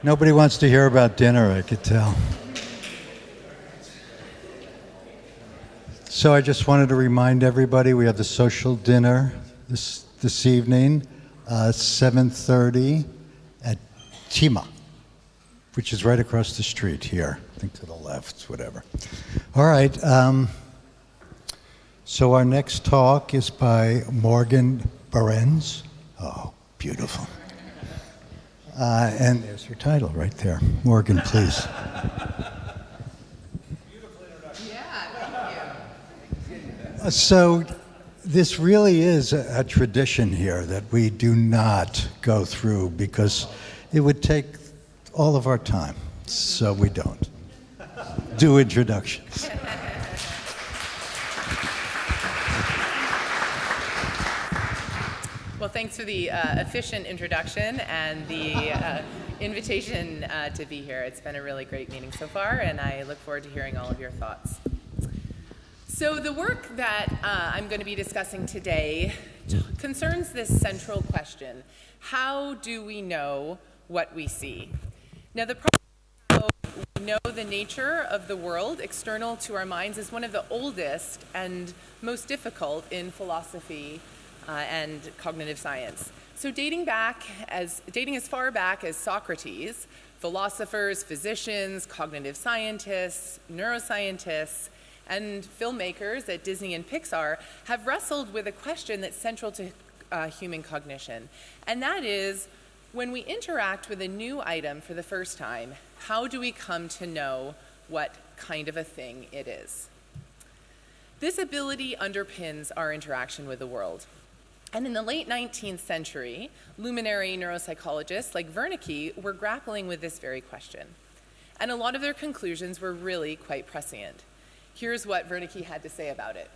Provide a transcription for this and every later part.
Nobody wants to hear about dinner, I could tell. So I just wanted to remind everybody we have the social dinner this evening, 7:30 at Tima, which is right across the street here. I think to the left, whatever. All right. So our next talk is by Morgan Barense. Oh, beautiful. And there's her title right there. Morgan, please. Beautiful introduction. Yeah, thank you. So this really is a tradition here that we do not go through because it would take all of our time. So we don't do introductions. Well, thanks for the efficient introduction and the invitation to be here. It's been a really great meeting so far, and I look forward to hearing all of your thoughts. So the work that I'm going to be discussing today concerns this central question: how do we know what we see? Now, the problem of we know the nature of the world external to our minds is one of the oldest and most difficult in philosophy and cognitive science. So dating as far back as Socrates, philosophers, physicians, cognitive scientists, neuroscientists, and filmmakers at Disney and Pixar have wrestled with a question that's central to human cognition. And that is, when we interact with a new item for the first time, how do we come to know what kind of a thing it is? This ability underpins our interaction with the world. And in the late 19th century, luminary neuropsychologists like Wernicke were grappling with this very question. And a lot of their conclusions were really quite prescient. Here's what Wernicke had to say about it.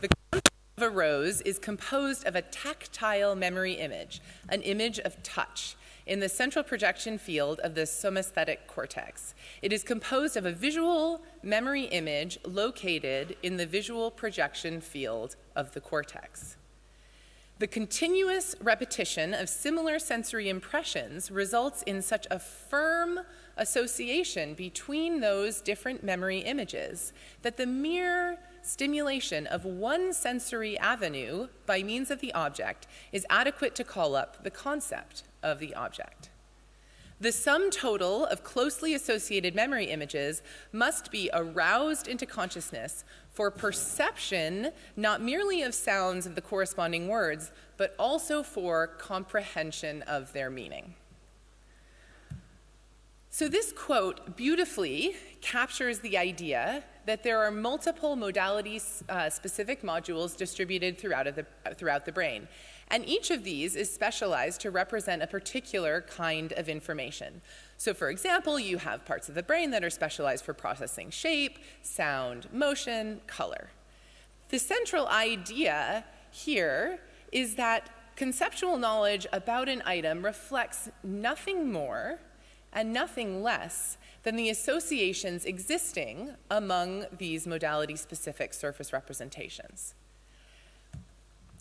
The concept of a rose is composed of a tactile memory image, an image of touch, in the central projection field of the somesthetic cortex. It is composed of a visual memory image located in the visual projection field of the cortex. The continuous repetition of similar sensory impressions results in such a firm association between those different memory images that the mere stimulation of one sensory avenue by means of the object is adequate to call up the concept of the object. The sum total of closely associated memory images must be aroused into consciousness for perception, not merely of sounds of the corresponding words, but also for comprehension of their meaning. So this quote beautifully captures the idea that there are multiple modality-specific modules distributed throughout the brain. And each of these is specialized to represent a particular kind of information. So for example, you have parts of the brain that are specialized for processing shape, sound, motion, color. The central idea here is that conceptual knowledge about an item reflects nothing more and nothing less than the associations existing among these modality-specific surface representations.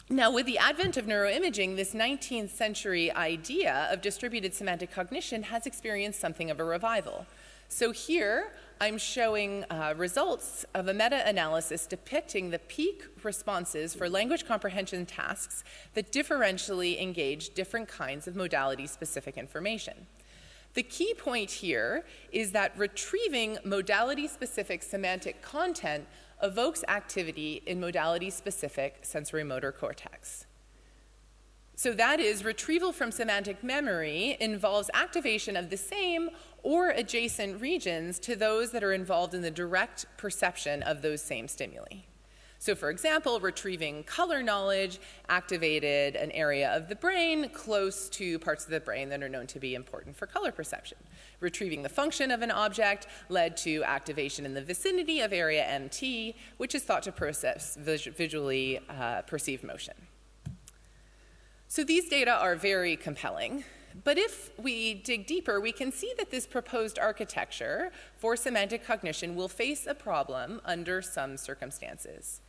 Now, with the advent of neuroimaging, this 19th century idea of distributed semantic cognition has experienced something of a revival. So here, I'm showing results of a meta-analysis depicting the peak responses for language comprehension tasks that differentially engage different kinds of modality-specific information. The key point here is that retrieving modality-specific semantic content evokes activity in modality-specific sensory-motor cortex. So that is, retrieval from semantic memory involves activation of the same or adjacent regions to those that are involved in the direct perception of those same stimuli. So for example, retrieving color knowledge activated an area of the brain close to parts of the brain that are known to be important for color perception. Retrieving the function of an object led to activation in the vicinity of area MT, which is thought to process visually perceived motion. So these data are very compelling. But if we dig deeper, we can see that this proposed architecture for semantic cognition will face a problem under some circumstances.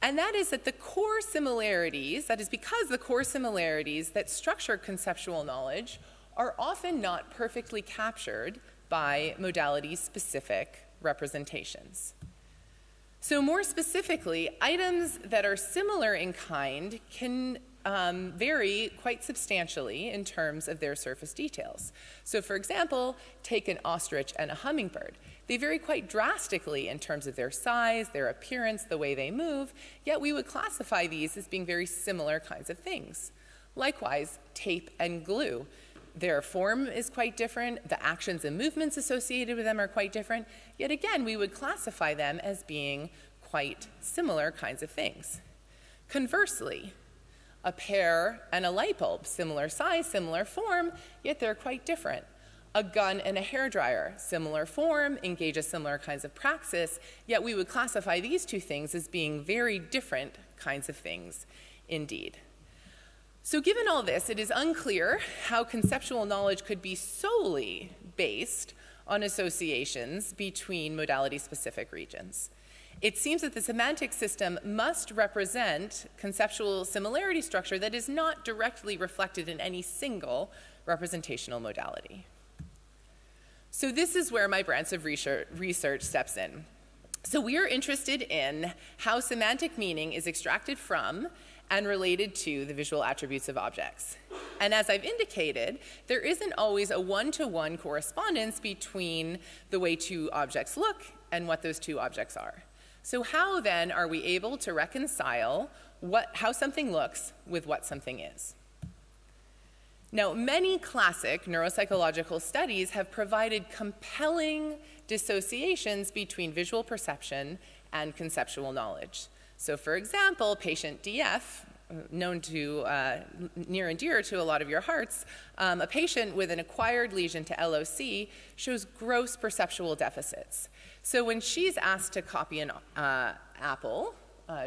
And that is that the core similarities, that is because the core similarities that structure conceptual knowledge are often not perfectly captured by modality-specific representations. So more specifically, items that are similar in kind can vary quite substantially in terms of their surface details. So for example, take an ostrich and a hummingbird. They vary quite drastically in terms of their size, their appearance, the way they move, yet we would classify these as being very similar kinds of things. Likewise, tape and glue. Their form is quite different, the actions and movements associated with them are quite different, yet again, we would classify them as being quite similar kinds of things. Conversely, a pear and a light bulb, similar size, similar form, yet they're quite different. A gun and a hairdryer, similar form, engage similar kinds of praxis, yet we would classify these two things as being very different kinds of things indeed. So given all this, it is unclear how conceptual knowledge could be solely based on associations between modality-specific regions. It seems that the semantic system must represent conceptual similarity structure that is not directly reflected in any single representational modality. So this is where my branch of research steps in. So we are interested in how semantic meaning is extracted from and related to the visual attributes of objects. And as I've indicated, there isn't always a one-to-one correspondence between the way two objects look and what those two objects are. So how then are we able to reconcile how something looks with what something is? Now, many classic neuropsychological studies have provided compelling dissociations between visual perception and conceptual knowledge. So for example, patient DF, known to near and dear to a lot of your hearts, a patient with an acquired lesion to LOC shows gross perceptual deficits. So when she's asked to copy an apple,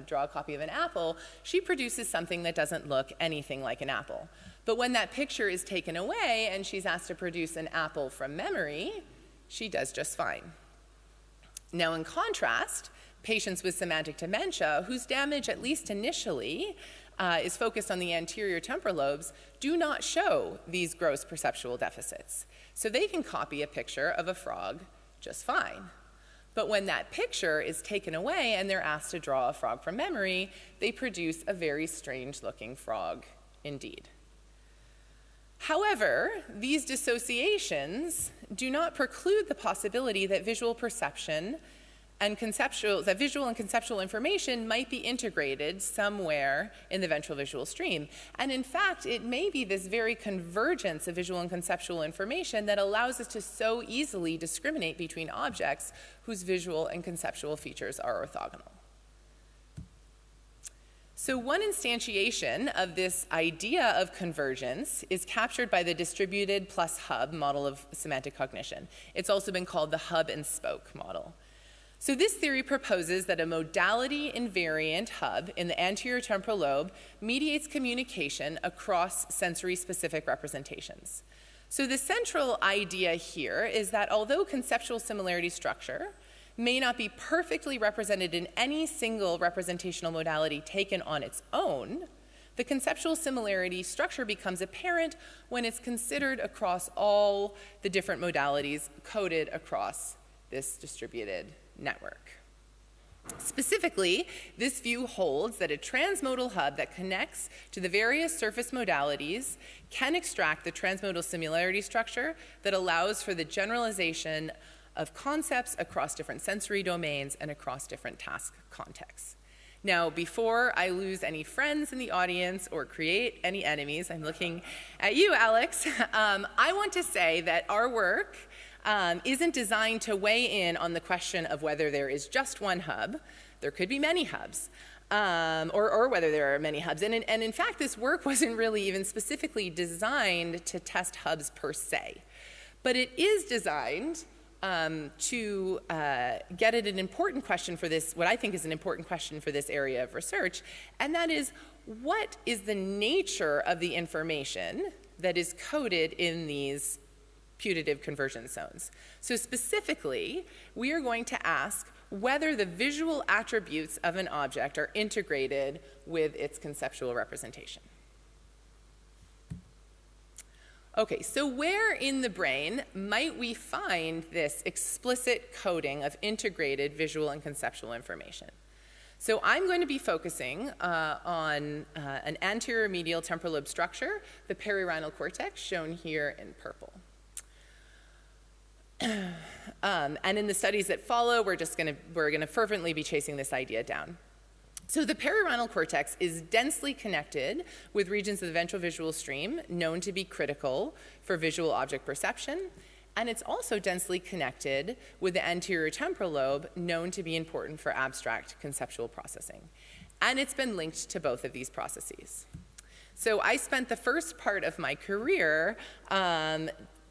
draw a copy of an apple, she produces something that doesn't look anything like an apple. But when that picture is taken away and she's asked to produce an apple from memory, she does just fine. Now in contrast, patients with semantic dementia, whose damage, at least initially, is focused on the anterior temporal lobes, do not show these gross perceptual deficits. So they can copy a picture of a frog just fine. But when that picture is taken away and they're asked to draw a frog from memory, they produce a very strange-looking frog indeed. However, these dissociations do not preclude the possibility that visual perception and visual and conceptual information might be integrated somewhere in the ventral visual stream. And in fact, it may be this very convergence of visual and conceptual information that allows us to so easily discriminate between objects whose visual and conceptual features are orthogonal. So one instantiation of this idea of convergence is captured by the distributed plus hub model of semantic cognition. It's also been called the hub and spoke model. So this theory proposes that a modality-invariant hub in the anterior temporal lobe mediates communication across sensory-specific representations. So the central idea here is that although conceptual similarity structure may not be perfectly represented in any single representational modality taken on its own, the conceptual similarity structure becomes apparent when it's considered across all the different modalities coded across this distributed network. Specifically, this view holds that a transmodal hub that connects to the various surface modalities can extract the transmodal similarity structure that allows for the generalization of concepts across different sensory domains and across different task contexts. Now, before I lose any friends in the audience or create any enemies, I'm looking at you, Alex, I want to say that our work isn't designed to weigh in on the question of whether there is just one hub. There could be many hubs, or whether there are many hubs. And in fact, this work wasn't really even specifically designed to test hubs per se. But it is designed to get at an important question for this, what I think is an important question for this area of research, and that is, what is the nature of the information that is coded in these putative convergence zones? So specifically, we are going to ask whether the visual attributes of an object are integrated with its conceptual representation. Okay, so where in the brain might we find this explicit coding of integrated visual and conceptual information? So I'm going to be focusing on an anterior medial temporal lobe structure, the perirhinal cortex, shown here in purple. And in the studies that follow, we're gonna fervently be chasing this idea down. So the perirhinal cortex is densely connected with regions of the ventral visual stream known to be critical for visual object perception, and it's also densely connected with the anterior temporal lobe known to be important for abstract conceptual processing. And it's been linked to both of these processes. So I spent the first part of my career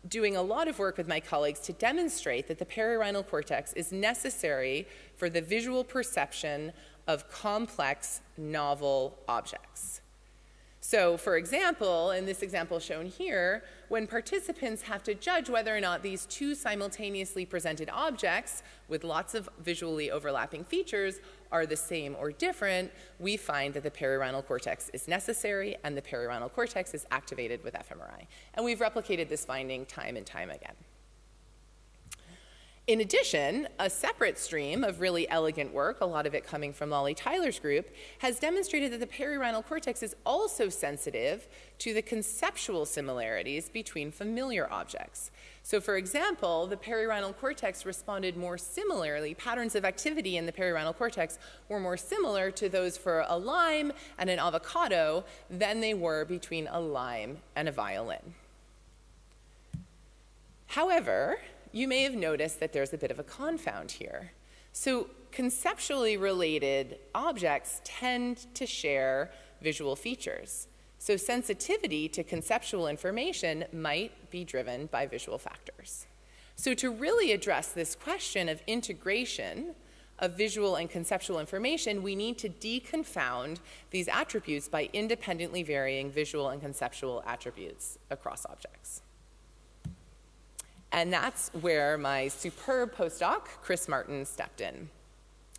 doing a lot of work with my colleagues to demonstrate that the perirhinal cortex is necessary for the visual perception of complex, novel objects. So, for example, in this example shown here, when participants have to judge whether or not these two simultaneously presented objects with lots of visually overlapping features are the same or different, we find that the perirhinal cortex is necessary and the perirhinal cortex is activated with fMRI. And we've replicated this finding time and time again. In addition, a separate stream of really elegant work, a lot of it coming from Lolly Tyler's group, has demonstrated that the perirhinal cortex is also sensitive to the conceptual similarities between familiar objects. So for example, the perirhinal cortex responded more similarly, patterns of activity in the perirhinal cortex were more similar to those for a lime and an avocado than they were between a lime and a violin. However, you may have noticed that there's a bit of a confound here. So conceptually related objects tend to share visual features. So sensitivity to conceptual information might be driven by visual factors. So to really address this question of integration of visual and conceptual information, we need to deconfound these attributes by independently varying visual and conceptual attributes across objects. And that's where my superb postdoc, Chris Martin, stepped in.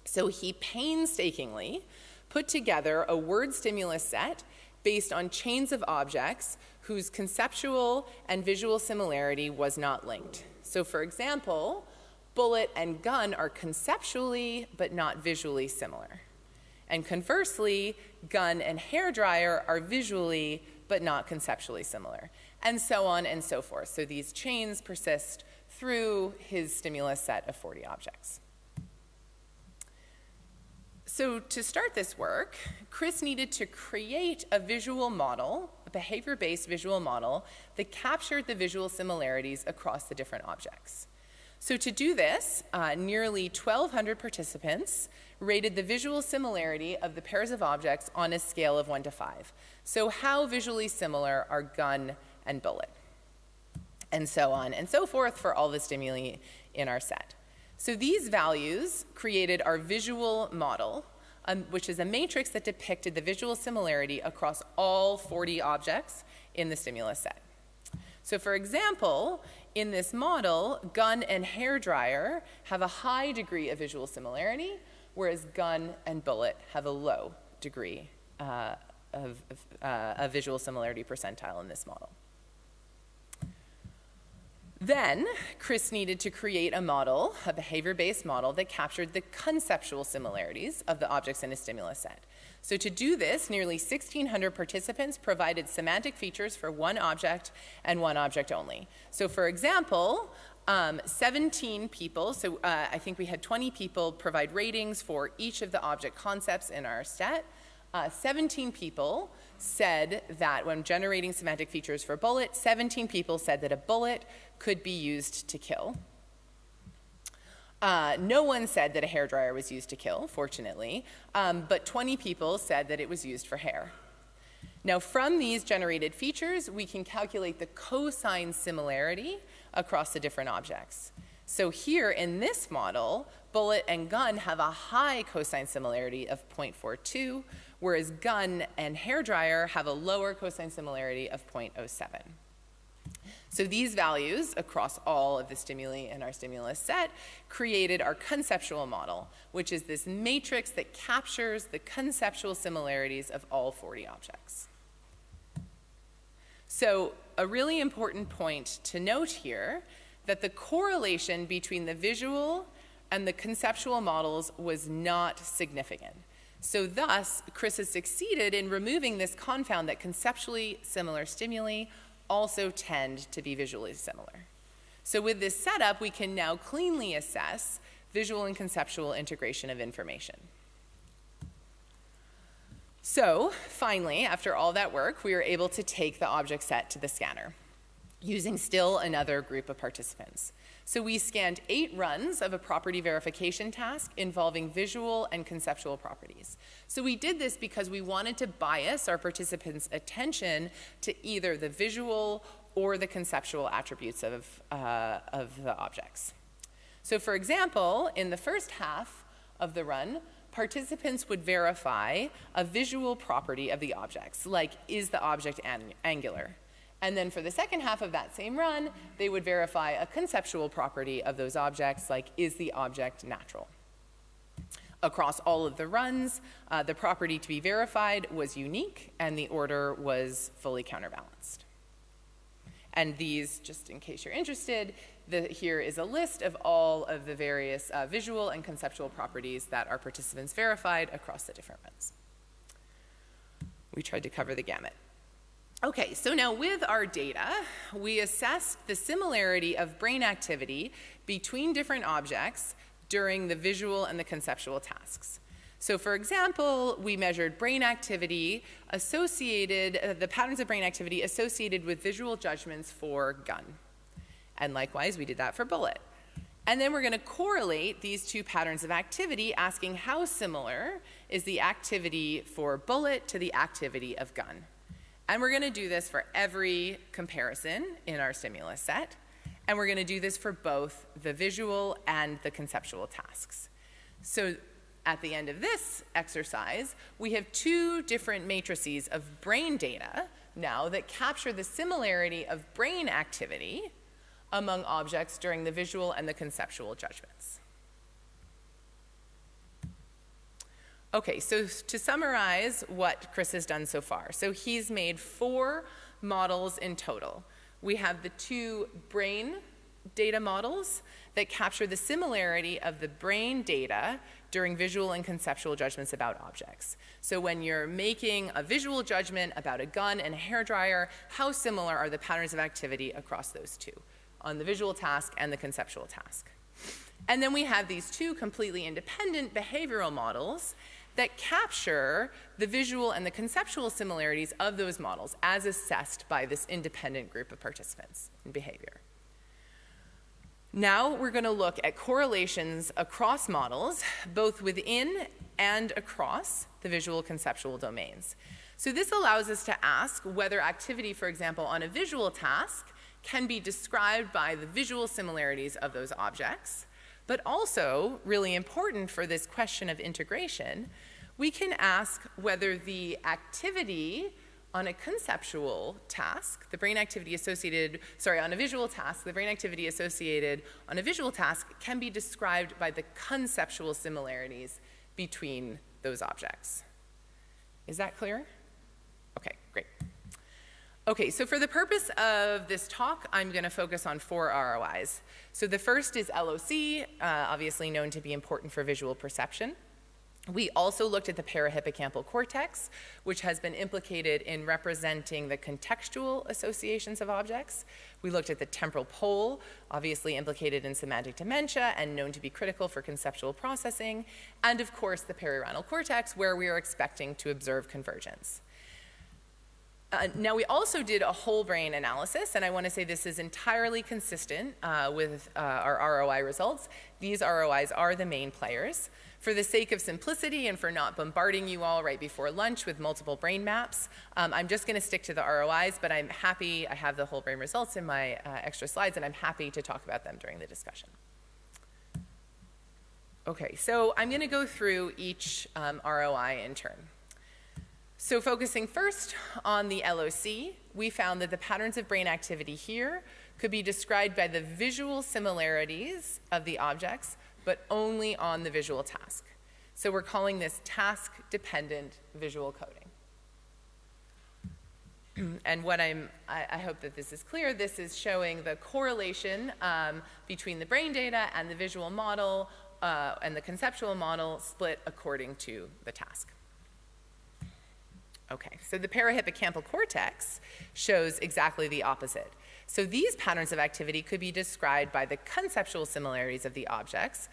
So he painstakingly put together a word stimulus set based on chains of objects whose conceptual and visual similarity was not linked. So for example, bullet and gun are conceptually but not visually similar. And conversely, gun and hairdryer are visually but not conceptually similar, and so on and so forth. So these chains persist through his stimulus set of 40 objects. So to start this work, Chris needed to create a visual model, a behavior-based visual model that captured the visual similarities across the different objects. So to do this, nearly 1,200 participants rated the visual similarity of the pairs of objects on a scale of 1 to 5. So how visually similar are gun and bullet? And so on and so forth for all the stimuli in our set. So these values created our visual model, which is a matrix that depicted the visual similarity across all 40 objects in the stimulus set. So for example, in this model, gun and hairdryer have a high degree of visual similarity, whereas gun and bullet have a low degree of visual similarity percentile in this model. Then, Chris needed to create a model, a behavior-based model, that captured the conceptual similarities of the objects in a stimulus set. So to do this, nearly 1,600 participants provided semantic features for one object and one object only. So for example, 17 people, so I think we had 20 people provide ratings for each of the object concepts in our set. 17 people said that when generating semantic features for bullet, 17 people said that a bullet could be used to kill. No one said that a hairdryer was used to kill, fortunately, but 20 people said that it was used for hair. Now, from these generated features, we can calculate the cosine similarity across the different objects. So here in this model, bullet and gun have a high cosine similarity of 0.42, whereas gun and hairdryer have a lower cosine similarity of 0.07. So these values across all of the stimuli in our stimulus set created our conceptual model, which is this matrix that captures the conceptual similarities of all 40 objects. So a really important point to note here, that the correlation between the visual and the conceptual models was not significant. So thus, Chris has succeeded in removing this confound that conceptually similar stimuli also tend to be visually similar. So with this setup, we can now cleanly assess visual and conceptual integration of information. So finally, after all that work, we were able to take the object set to the scanner, using still another group of participants. So we scanned 8 runs of a property verification task involving visual and conceptual properties. So we did this because we wanted to bias our participants' attention to either the visual or the conceptual attributes of the objects. So for example, in the first half of the run, participants would verify a visual property of the objects, like is the object angular? And then for the second half of that same run, they would verify a conceptual property of those objects, like is the object natural? Across all of the runs, the property to be verified was unique, and the order was fully counterbalanced. And these, just in case you're interested, here is a list of all of the various visual and conceptual properties that our participants verified across the different runs. We tried to cover the gamut. Okay, so now with our data, we assessed the similarity of brain activity between different objects during the visual and the conceptual tasks. So for example, we measured brain activity associated, the patterns of brain activity associated with visual judgments for gun. And likewise, we did that for bullet. And then we're going to correlate these two patterns of activity, asking how similar is the activity for bullet to the activity of gun. And we're going to do this for every comparison in our stimulus set. And we're going to do this for both the visual and the conceptual tasks. So at the end of this exercise, we have 2 different matrices of brain data now that capture the similarity of brain activity among objects during the visual and the conceptual judgments. Okay, so to summarize what Chris has done so far. So he's made 4 models in total. We have the 2 brain data models that capture the similarity of the brain data during visual and conceptual judgments about objects. So when you're making a visual judgment about a gun and a hairdryer, how similar are the patterns of activity across those 2, on the visual task and the conceptual task? And then we have these 2 completely independent behavioral models that capture the visual and the conceptual similarities of those models as assessed by this independent group of participants in behavior. Now we're going to look at correlations across models, both within and across the visual conceptual domains. So this allows us to ask whether activity, for example, on a visual task can be described by the visual similarities of those objects, but also, really important for this question of integration, we can ask whether the activity on a conceptual task, the brain activity associated, on a visual task, the brain activity associated on a visual task can be described by the conceptual similarities between those objects. Is that clear? Okay, great. Okay, so for the purpose of this talk, I'm going to focus on 4 ROIs. So the first is LOC, obviously known to be important for visual perception. We also looked at the parahippocampal cortex, which has been implicated in representing the contextual associations of objects. We looked at the temporal pole, obviously implicated in semantic dementia and known to be critical for conceptual processing. And of course, the perironal cortex, where we are expecting to observe convergence. Now, we also did a whole brain analysis, and I want to say this is entirely consistent with our ROI results. These ROIs are the main players. For the sake of simplicity and for not bombarding you all right before lunch with multiple brain maps, I'm just going to stick to the ROIs, but I'm happy, I have the whole brain results in my extra slides, and I'm happy to talk about them during the discussion. Okay, so I'm going to go through each ROI in turn. So focusing first on the LOC, we found that the patterns of brain activity here could be described by the visual similarities of the objects, but only on the visual task. So we're calling this task-dependent visual coding. And what I hope that this is clear, this is showing the correlation between the brain data and the visual model and the conceptual model split according to the task. Okay, so the parahippocampal cortex shows exactly the opposite. So these patterns of activity could be described by the conceptual similarities of the objects,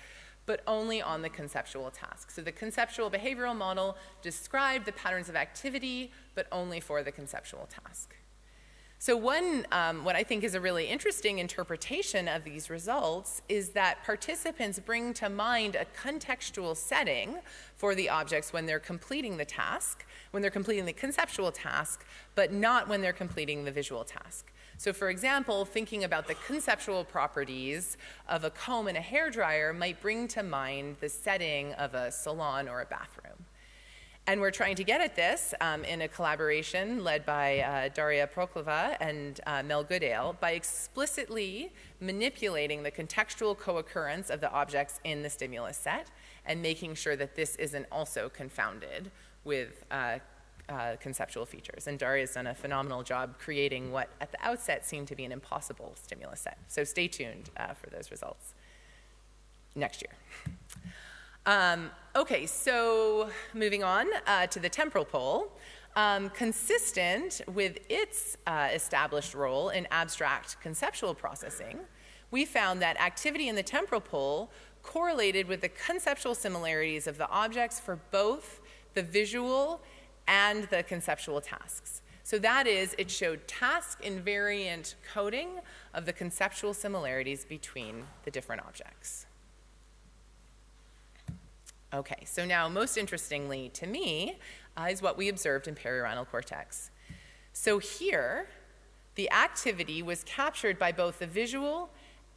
but only on the conceptual task. So the conceptual behavioral model described the patterns of activity, but only for the conceptual task. So what I think is a really interesting interpretation of these results is that participants bring to mind a contextual setting for the objects when they're completing the task, when they're completing the conceptual task, but not when they're completing the visual task. So for example, thinking about the conceptual properties of a comb and a hairdryer might bring to mind the setting of a salon or a bathroom. And we're trying to get at this in a collaboration led by Daria Proklova and Mel Goodale by explicitly manipulating the contextual co-occurrence of the objects in the stimulus set and making sure that this isn't also confounded with conceptual features. And Daria's done a phenomenal job creating what at the outset seemed to be an impossible stimulus set. So stay tuned for those results next year. Okay, so moving on to the temporal pole. Consistent with its established role in abstract conceptual processing, we found that activity in the temporal pole correlated with the conceptual similarities of the objects for both the visual and the conceptual tasks. So that is, it showed task-invariant coding of the conceptual similarities between the different objects. Okay, so now most interestingly to me is what we observed in perirhinal cortex. So here, the activity was captured by both the visual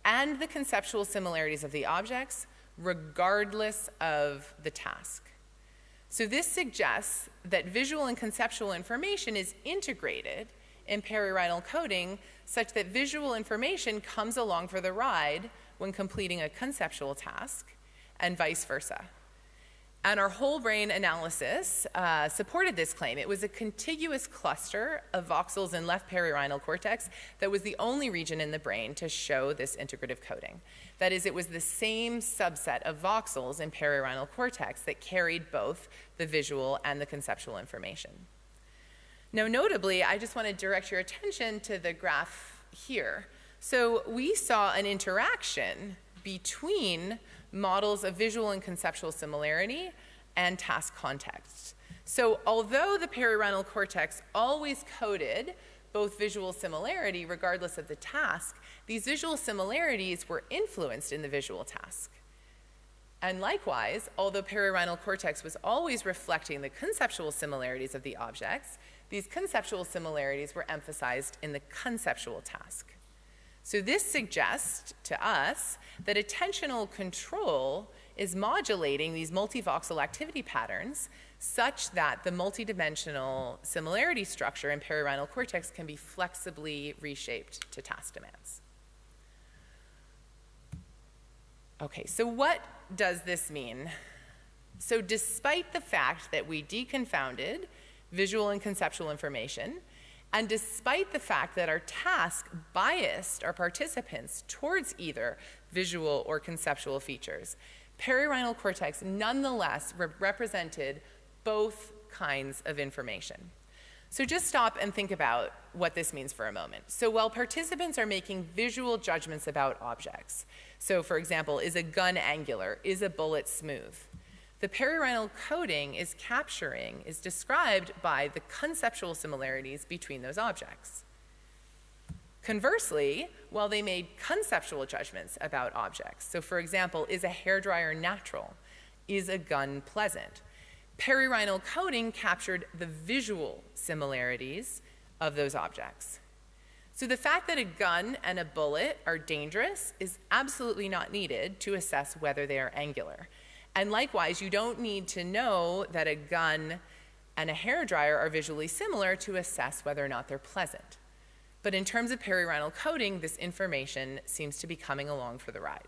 and the conceptual similarities of the objects, regardless of the task. So this suggests that visual and conceptual information is integrated in perirhinal coding such that visual information comes along for the ride when completing a conceptual task and vice versa. And our whole brain analysis supported this claim. It was a contiguous cluster of voxels in left perirhinal cortex that was the only region in the brain to show this integrative coding. That is, it was the same subset of voxels in perirhinal cortex that carried both the visual and the conceptual information. Now, notably, I just want to direct your attention to the graph here. So we saw an interaction between models of visual and conceptual similarity and task context. So although the perirhinal cortex always coded both visual similarity regardless of the task, these visual similarities were influenced in the visual task. And likewise, although perirhinal cortex was always reflecting the conceptual similarities of the objects, these conceptual similarities were emphasized in the conceptual task. So this suggests to us that attentional control is modulating these multivoxel activity patterns such that the multidimensional similarity structure in perirhinal cortex can be flexibly reshaped to task demands. Okay, so what does this mean? So despite the fact that we deconfounded visual and conceptual information, and despite the fact that our task biased our participants towards either visual or conceptual features, perirhinal cortex nonetheless represented both kinds of information. So just stop and think about what this means for a moment. So while participants are making visual judgments about objects, so for example, is a gun angular? Is a bullet smooth? The perirhinal coding is described by the conceptual similarities between those objects. Conversely, while they made conceptual judgments about objects, so for example, is a hairdryer natural? Is a gun pleasant? Perirhinal coding captured the visual similarities of those objects. So the fact that a gun and a bullet are dangerous is absolutely not needed to assess whether they are angular. And likewise, you don't need to know that a gun and a hairdryer are visually similar to assess whether or not they're pleasant. But in terms of perirhinal coding, this information seems to be coming along for the ride.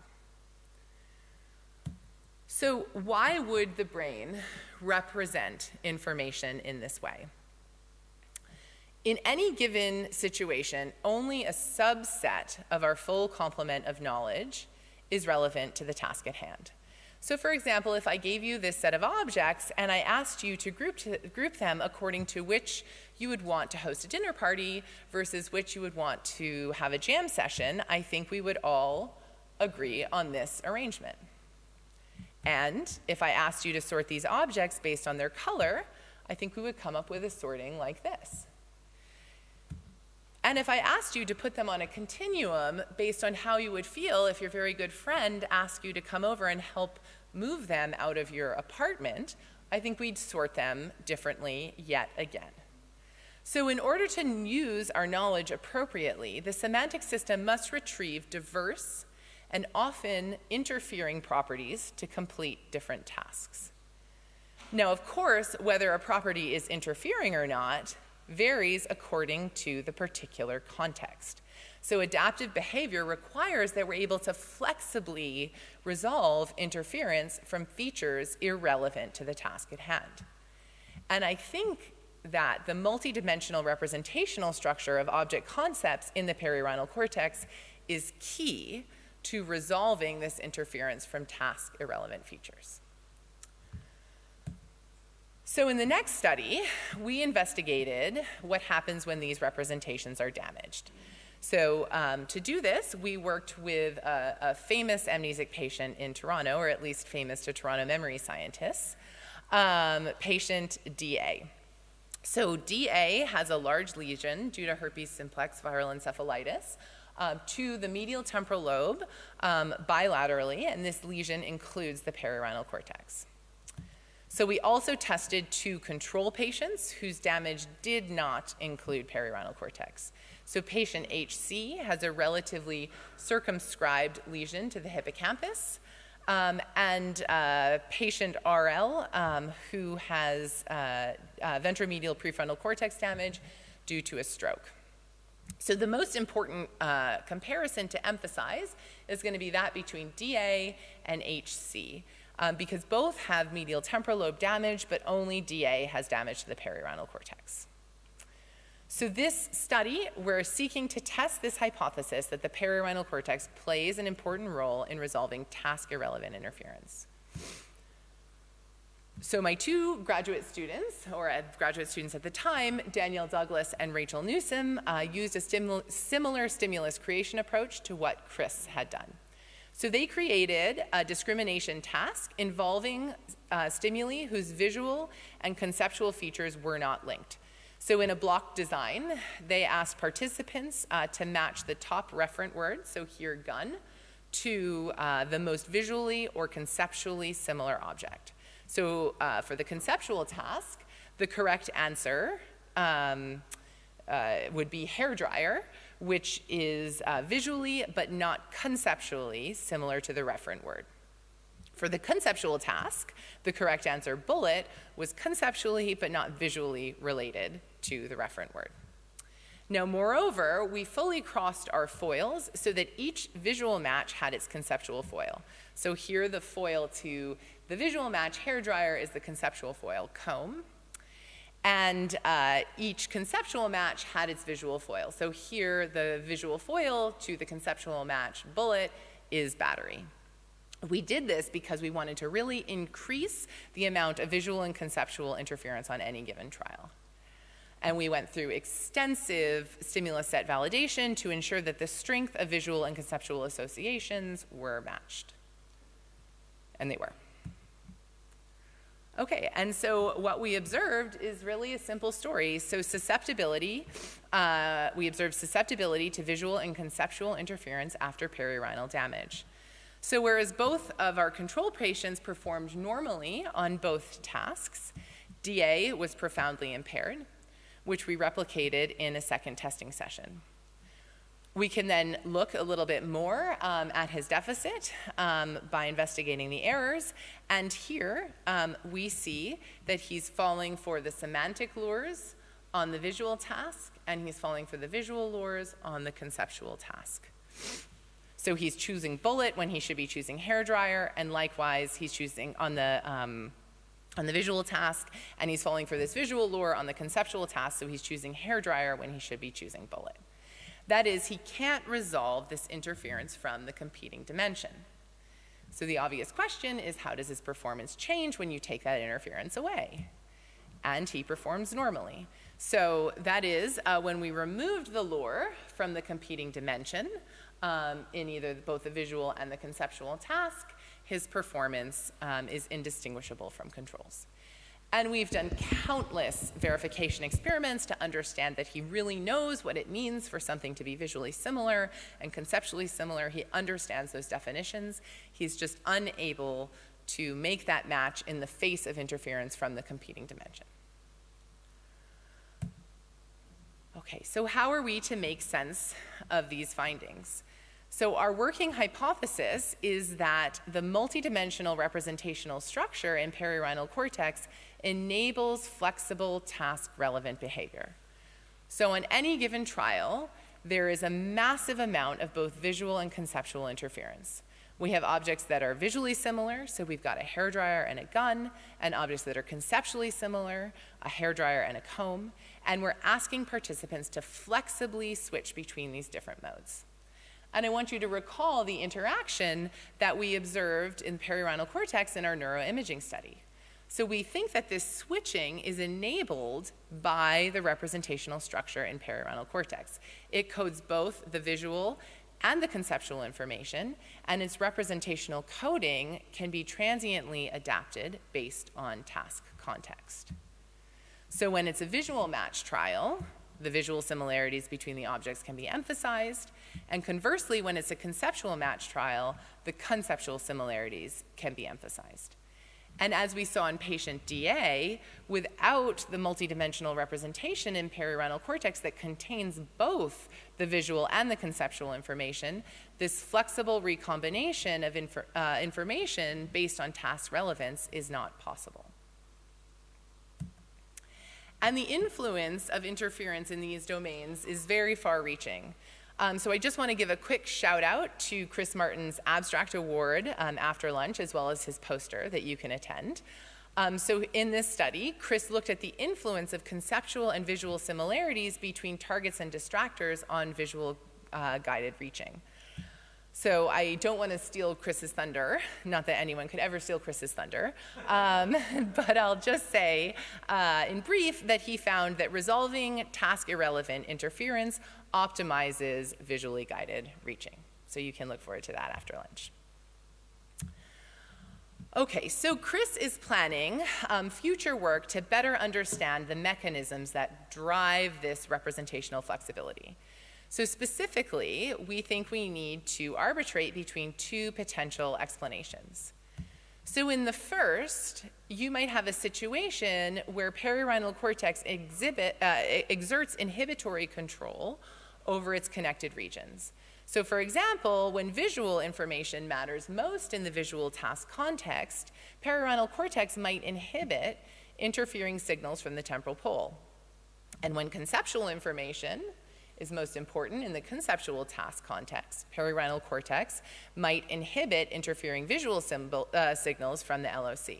So why would the brain represent information in this way? In any given situation, only a subset of our full complement of knowledge is relevant to the task at hand. So for example, if I gave you this set of objects and I asked you to group them according to which you would want to host a dinner party versus which you would want to have a jam session, I think we would all agree on this arrangement. And if I asked you to sort these objects based on their color, I think we would come up with a sorting like this. And if I asked you to put them on a continuum based on how you would feel if your very good friend asked you to come over and help move them out of your apartment, I think we'd sort them differently yet again. So in order to use our knowledge appropriately, the semantic system must retrieve diverse and often interfering properties to complete different tasks. Now, of course, whether a property is interfering or not varies according to the particular context. So adaptive behavior requires that we're able to flexibly resolve interference from features irrelevant to the task at hand. And I think that the multidimensional representational structure of object concepts in the perirhinal cortex is key to resolving this interference from task irrelevant features. So in the next study, we investigated what happens when these representations are damaged. So to do this, we worked with a famous amnesic patient in Toronto, or at least famous to Toronto memory scientists, patient DA. So DA has a large lesion due to herpes simplex viral encephalitis to the medial temporal lobe bilaterally, and this lesion includes the perirhinal cortex. So we also tested 2 control patients whose damage did not include perirhinal cortex. So patient HC has a relatively circumscribed lesion to the hippocampus, and patient RL who has ventromedial prefrontal cortex damage due to a stroke. So the most important comparison to emphasize is going to be that between DA and HC. Because both have medial temporal lobe damage, but only DA has damage to the perirhinal cortex. So this study, we're seeking to test this hypothesis that the perirhinal cortex plays an important role in resolving task-irrelevant interference. So my 2 graduate students, or graduate students at the time, Danielle Douglas and Rachel Newsom, used a similar stimulus creation approach to what Chris had done. So they created a discrimination task involving stimuli whose visual and conceptual features were not linked. So in a block design, they asked participants to match the top referent word, so here gun, to the most visually or conceptually similar object. So for the conceptual task, the correct answer would be hairdryer, which is visually but not conceptually similar to the referent word. For the conceptual task, the correct answer, bullet, was conceptually but not visually related to the referent word. Now, moreover, we fully crossed our foils so that each visual match had its conceptual foil. So here the foil to the visual match, hairdryer, is the conceptual foil, comb. And each conceptual match had its visual foil. So here, the visual foil to the conceptual match, bullet, is battery. We did this because we wanted to really increase the amount of visual and conceptual interference on any given trial. And we went through extensive stimulus set validation to ensure that the strength of visual and conceptual associations were matched. And they were. Okay, and so what we observed is really a simple story. So susceptibility, we observed susceptibility to visual and conceptual interference after perirhinal damage. So whereas both of our control patients performed normally on both tasks, DA was profoundly impaired, which we replicated in a second testing session. We can then look a little bit more at his deficit by investigating the errors. And here we see that he's falling for the semantic lures on the visual task, and he's falling for the visual lures on the conceptual task. So he's choosing bullet when he should be choosing hairdryer, and likewise he's choosing on the on the visual task, and he's falling for this visual lure on the conceptual task, so he's choosing hairdryer when he should be choosing bullet. That is, he can't resolve this interference from the competing dimension. So the obvious question is, how does his performance change when you take that interference away? And he performs normally. So that is, when we removed the lure from the competing dimension, in either both the visual and the conceptual task, his performance is indistinguishable from controls. And we've done countless verification experiments to understand that he really knows what it means for something to be visually similar and conceptually similar. He understands those definitions. He's just unable to make that match in the face of interference from the competing dimension. Okay, so how are we to make sense of these findings? So our working hypothesis is that the multidimensional representational structure in perirhinal cortex enables flexible task-relevant behavior. So in any given trial, there is a massive amount of both visual and conceptual interference. We have objects that are visually similar, so we've got a hairdryer and a gun, and objects that are conceptually similar, a hairdryer and a comb, and we're asking participants to flexibly switch between these different modes. And I want you to recall the interaction that we observed in perirhinal cortex in our neuroimaging study. So we think that this switching is enabled by the representational structure in perirhinal cortex. It codes both the visual and the conceptual information, and its representational coding can be transiently adapted based on task context. So when it's a visual match trial, the visual similarities between the objects can be emphasized, and conversely, when it's a conceptual match trial, the conceptual similarities can be emphasized. And as we saw in patient DA, without the multidimensional representation in perirhinal cortex that contains both the visual and the conceptual information, this flexible recombination of information based on task relevance is not possible. And the influence of interference in these domains is very far-reaching. So I just want to give a quick shout out to Chris Martin's abstract award after lunch, as well as his poster that you can attend. So in this study, Chris looked at the influence of conceptual and visual similarities between targets and distractors on visual guided reaching. So I don't want to steal Chris's thunder, not that anyone could ever steal Chris's thunder, but I'll just say in brief that he found that resolving task-irrelevant interference optimizes visually guided reaching. So you can look forward to that after lunch. Okay, so Chris is planning future work to better understand the mechanisms that drive this representational flexibility. So specifically, we think we need to arbitrate between two potential explanations. So in the first, you might have a situation where perirhinal cortex exerts inhibitory control over its connected regions. So for example, when visual information matters most in the visual task context, perirhinal cortex might inhibit interfering signals from the temporal pole. And when conceptual information is most important in the conceptual task context, perirhinal cortex might inhibit interfering visual signals from the LOC.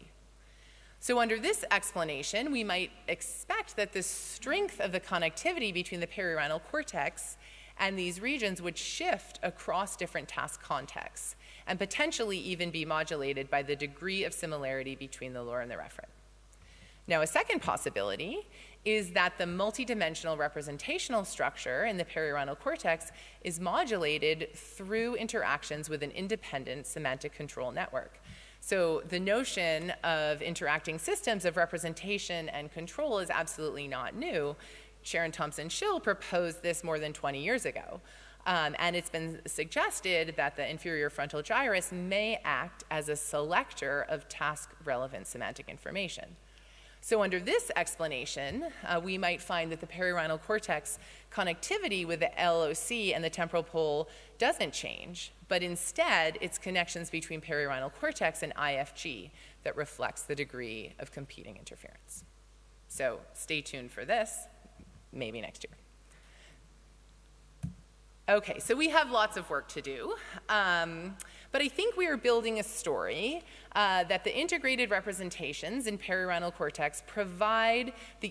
So under this explanation, we might expect that the strength of the connectivity between the perirhinal cortex and these regions would shift across different task contexts and potentially even be modulated by the degree of similarity between the lure and the referent. Now, a second possibility is that the multidimensional representational structure in the perirhinal cortex is modulated through interactions with an independent semantic control network. So the notion of interacting systems of representation and control is absolutely not new. Sharon Thompson-Schill proposed this more than 20 years ago. And it's been suggested that the inferior frontal gyrus may act as a selector of task-relevant semantic information. So under this explanation, we might find that the perirhinal cortex connectivity with the LOC and the temporal pole doesn't change, but instead it's connections between perirhinal cortex and IFG that reflects the degree of competing interference. So stay tuned for this, maybe next year. Okay, so we have lots of work to do, but I think we are building a story that the integrated representations in perirhinal cortex provide the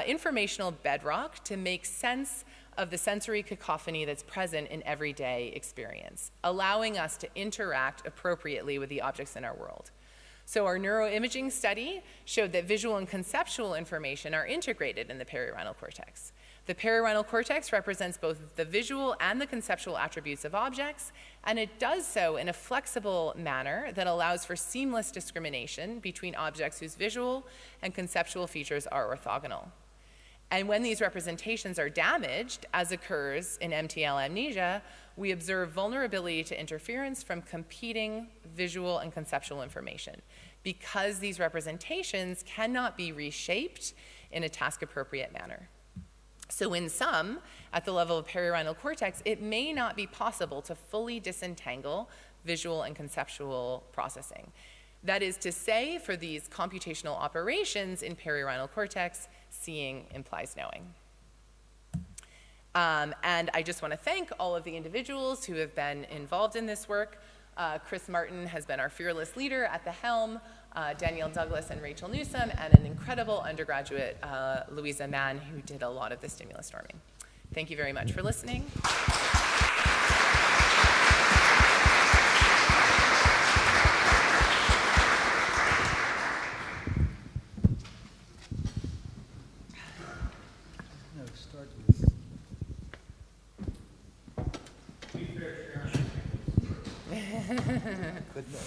informational bedrock to make sense of the sensory cacophony that's present in everyday experience, allowing us to interact appropriately with the objects in our world. So our neuroimaging study showed that visual and conceptual information are integrated in the perirhinal cortex. The perirhinal cortex represents both the visual and the conceptual attributes of objects, and it does so in a flexible manner that allows for seamless discrimination between objects whose visual and conceptual features are orthogonal. And when these representations are damaged, as occurs in MTL amnesia, we observe vulnerability to interference from competing visual and conceptual information, because these representations cannot be reshaped in a task-appropriate manner. So in sum, at the level of perirhinal cortex, it may not be possible to fully disentangle visual and conceptual processing. That is to say, for these computational operations in perirhinal cortex, seeing implies knowing. And I just want to thank all of the individuals who have been involved in this work. Chris Martin has been our fearless leader at the helm, Danielle Douglas and Rachel Newsom, and an incredible undergraduate, Louisa Mann, who did a lot of the stimulus storming. Thank you very much for listening.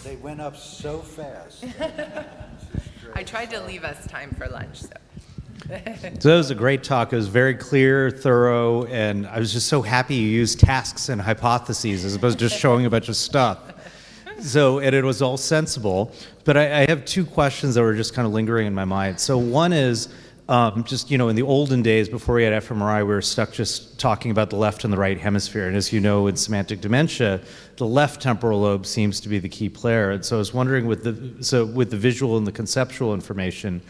They went up so fast. I tried to leave us time for lunch, so. So that was a great talk. It was very clear, thorough, and I was just so happy you used tasks and hypotheses as opposed to just showing a bunch of stuff. So, and it was all sensible. But I have two questions that were just kind of lingering in my mind. So one is, just, in the olden days, before we had fMRI, we were stuck just talking about the left and the right hemisphere. And as you know, in semantic dementia, the left temporal lobe seems to be the key player. And so I was wondering, with the visual and the conceptual information,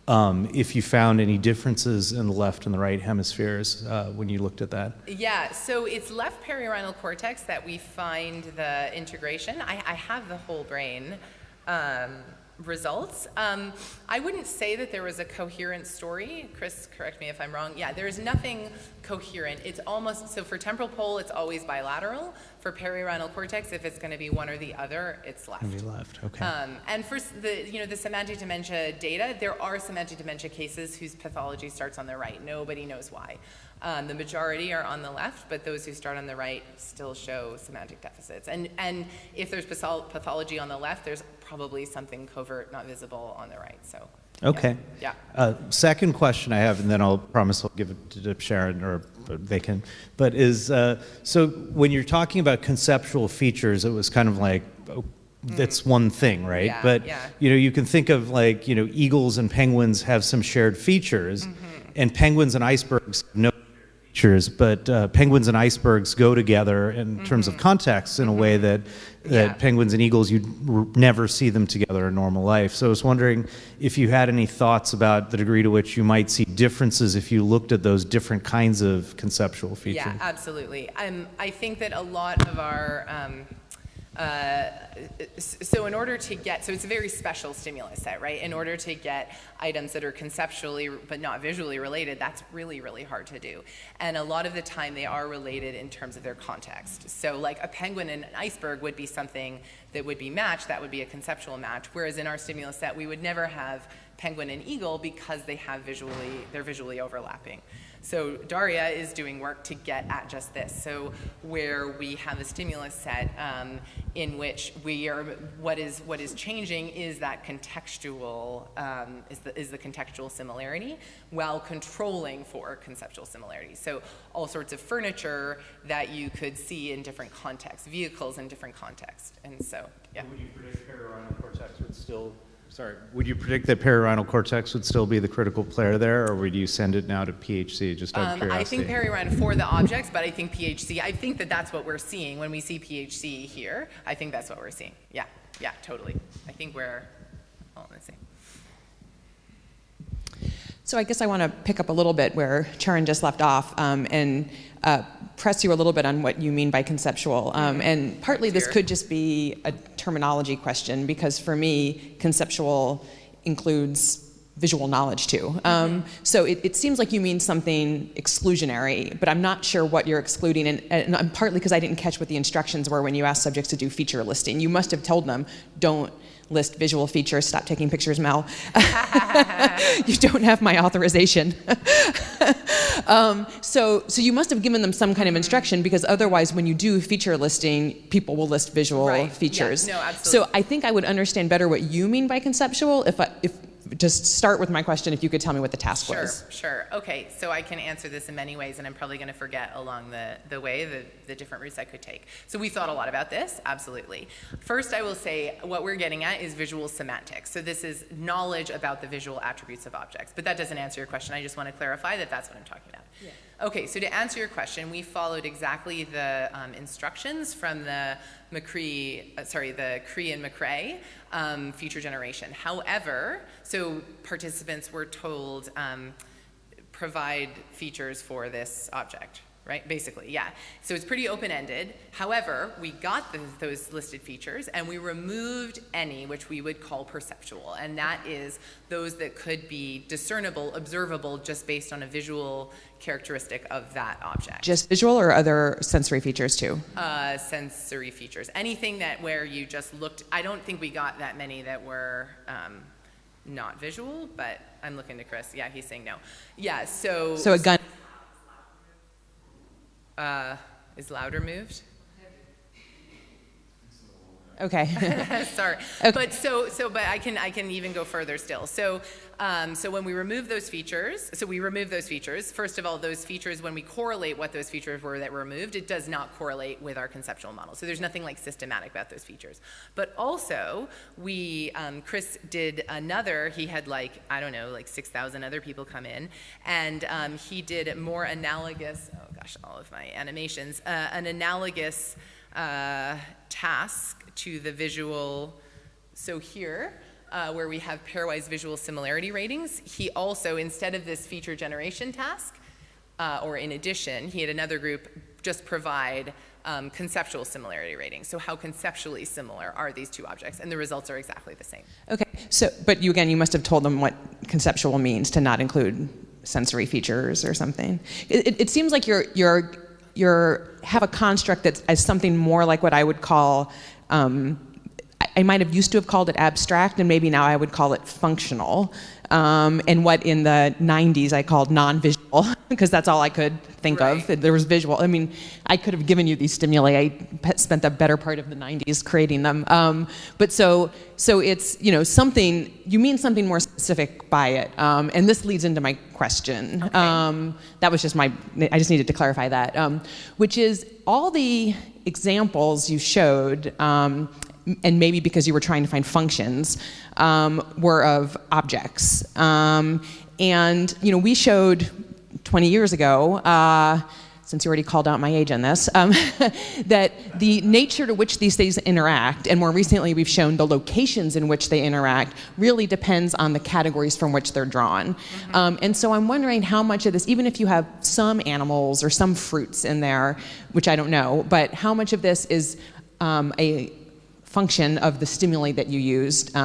if you found any differences in the left and the right hemispheres when you looked at that. Yeah, so it's left perirhinal cortex that we find the integration. I have the whole brain results. I wouldn't say that there was a coherent story. Chris, correct me if I'm wrong. Yeah, there's nothing coherent. It's almost, so for temporal pole, it's always bilateral. For perirhinal cortex, if it's going to be one or the other, it's left. Maybe left, okay. And for the semantic dementia data, there are semantic dementia cases whose pathology starts on the right. Nobody knows why. The majority are on the left, but those who start on the right still show semantic deficits. And if there's pathology on the left, there's probably something covert, not visible on the right. So. Okay. Yeah. Second question I have, and then I'll promise I'll give it to Sharon, or they can, but is, so when you're talking about conceptual features, it was kind of like, that's one thing, right? Yeah, but, yeah. You can think of like, eagles and penguins have some shared features, and penguins and icebergs have no features, but penguins and icebergs go together in terms of context in a way that penguins and eagles, you'd never see them together in normal life. So I was wondering if you had any thoughts about the degree to which you might see differences if you looked at those different kinds of conceptual features. Yeah, absolutely. I think that a lot of our so in order to get, so it's a very special stimulus set, right? In order to get items that are conceptually but not visually related, that's really, really hard to do. And a lot of the time they are related in terms of their context. So like a penguin and an iceberg would be something that would be matched, that would be a conceptual match, whereas in our stimulus set we would never have penguin and eagle because they're visually overlapping. So Daria is doing work to get at just this. So where we have a stimulus set in which what is changing is that contextual, is the contextual similarity while controlling for conceptual similarity. So all sorts of furniture that you could see in different contexts, vehicles in different contexts. And so, yeah. Would you predict perirhinal cortex would still... Sorry, would you predict that perirhinal cortex would still be the critical player there, or would you send it now to PHC, just out of curiosity? I think perirhinal for the objects, but I think PHC, I think that that's what we're seeing when we see PHC here. I think that's what we're seeing. Yeah, yeah, totally. I think let's see. So I guess I want to pick up a little bit where Charan just left off, and press you a little bit on what you mean by conceptual. And partly this could just be a terminology question, because for me, conceptual includes visual knowledge too. So it seems like you mean something exclusionary, but I'm not sure what you're excluding, and I'm partly because I didn't catch what the instructions were when you asked subjects to do feature listing. You must have told them, don't list visual features, stop taking pictures, Mel. You don't have my authorization. So you must have given them some kind of instruction, because otherwise when you do feature listing, people will list visual features. Yeah, no, absolutely. So I think I would understand better what you mean by conceptual if just start with my question, if you could tell me what the task was. Sure. Okay, so I can answer this in many ways, and I'm probably going to forget along the way the different routes I could take. So we thought a lot about this, absolutely. First, I will say what we're getting at is visual semantics. So this is knowledge about the visual attributes of objects. But that doesn't answer your question. I just want to clarify that that's what I'm talking about. Yeah. Okay, so to answer your question, we followed exactly the instructions from the Cree and McCrae feature generation. However, so participants were told provide features for this object, right? Basically, yeah. So it's pretty open-ended. However, we got those listed features, and we removed any which we would call perceptual, and that is those that could be discernible, observable, just based on a visual characteristic of that object. Just visual or other sensory features too? Sensory features. Anything that where you just looked, I don't think we got that many that were not visual, but I'm looking to Chris. Yeah, he's saying no. Yeah, so a gun. Is louder moved? Okay. Sorry. Okay. But I can even go further still. So when we remove those features, first of all, those features, when we correlate what those features were that were removed, it does not correlate with our conceptual model. So there's nothing like systematic about those features. But also, Chris did another, he had like 6,000 other people come in, and he did more analogous, oh gosh, all of my animations, an analogous task to the visual. So here, where we have pairwise visual similarity ratings, he also, instead of this feature generation task, or in addition, he had another group just provide conceptual similarity ratings. So how conceptually similar are these two objects? And the results are exactly the same. Okay, so, but you must have told them what conceptual means, to not include sensory features or something. It seems like you have a construct that is something more like what I would call, I might have used to have called it abstract, and maybe now I would call it functional. And what in the 90s I called non-visual, because that's all I could think of. There was visual. I mean, I could have given you these stimuli. I spent the better part of the 90s creating them. But so it's, something, you mean something more specific by it. And this leads into my question. Okay. That was just I just needed to clarify that, which is all the examples you showed, and maybe because you were trying to find functions, were of objects. And, we showed 20 years ago, since you already called out my age on this, that the nature to which these things interact, and more recently we've shown the locations in which they interact, really depends on the categories from which they're drawn. Mm-hmm. And so I'm wondering how much of this, even if you have some animals or some fruits in there, which I don't know, but how much of this is a function of the stimuli that you used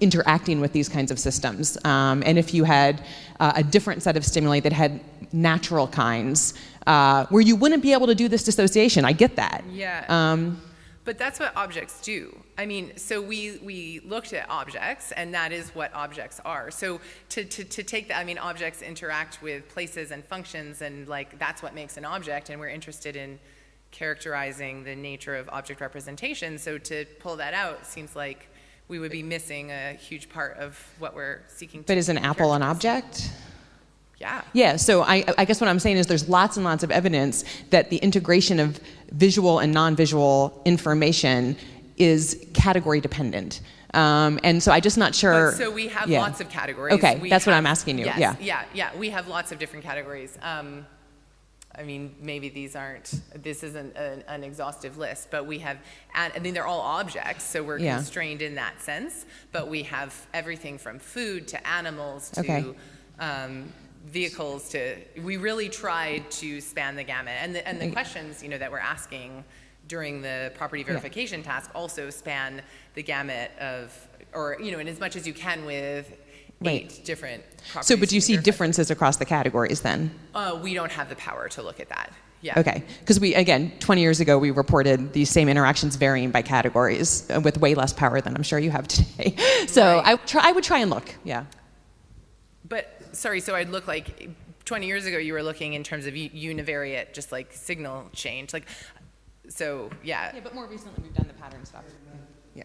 interacting with these kinds of systems. And if you had a different set of stimuli that had natural kinds, where you wouldn't be able to do this dissociation. I get that. Yeah. But that's what objects do. I mean, so we looked at objects, and that is what objects are. So to take that, I mean, objects interact with places and functions, and that's what makes an object, and we're interested in characterizing the nature of object representation. So to pull that out seems like we would be missing a huge part of what we're seeking to. But is an apple an object? Yeah. Yeah, so I guess what I'm saying is there's lots and lots of evidence that the integration of visual and non-visual information is category dependent. And so I'm just not sure. But so we have lots of categories. Okay, that's what I'm asking you. Yes, yeah. We have lots of different categories. I mean, maybe this isn't an exhaustive list, but we have, I mean, they're all objects, so we're constrained in that sense, but we have everything from food to animals to vehicles to, we really tried to span the gamut. And the questions, that we're asking during the property verification task also span the gamut of, or, in as much as you can with 8 different properties. So, but do you see differences across the categories then? We don't have the power to look at that. Yeah. Okay, because 20 years ago, we reported these same interactions varying by categories with way less power than I'm sure you have today. So Right. I would try and look, yeah. But, sorry, so I'd look like, 20 years ago, you were looking in terms of univariate, just like signal change. Like, so, yeah. Yeah, but more recently, we've done the pattern stuff. Yeah.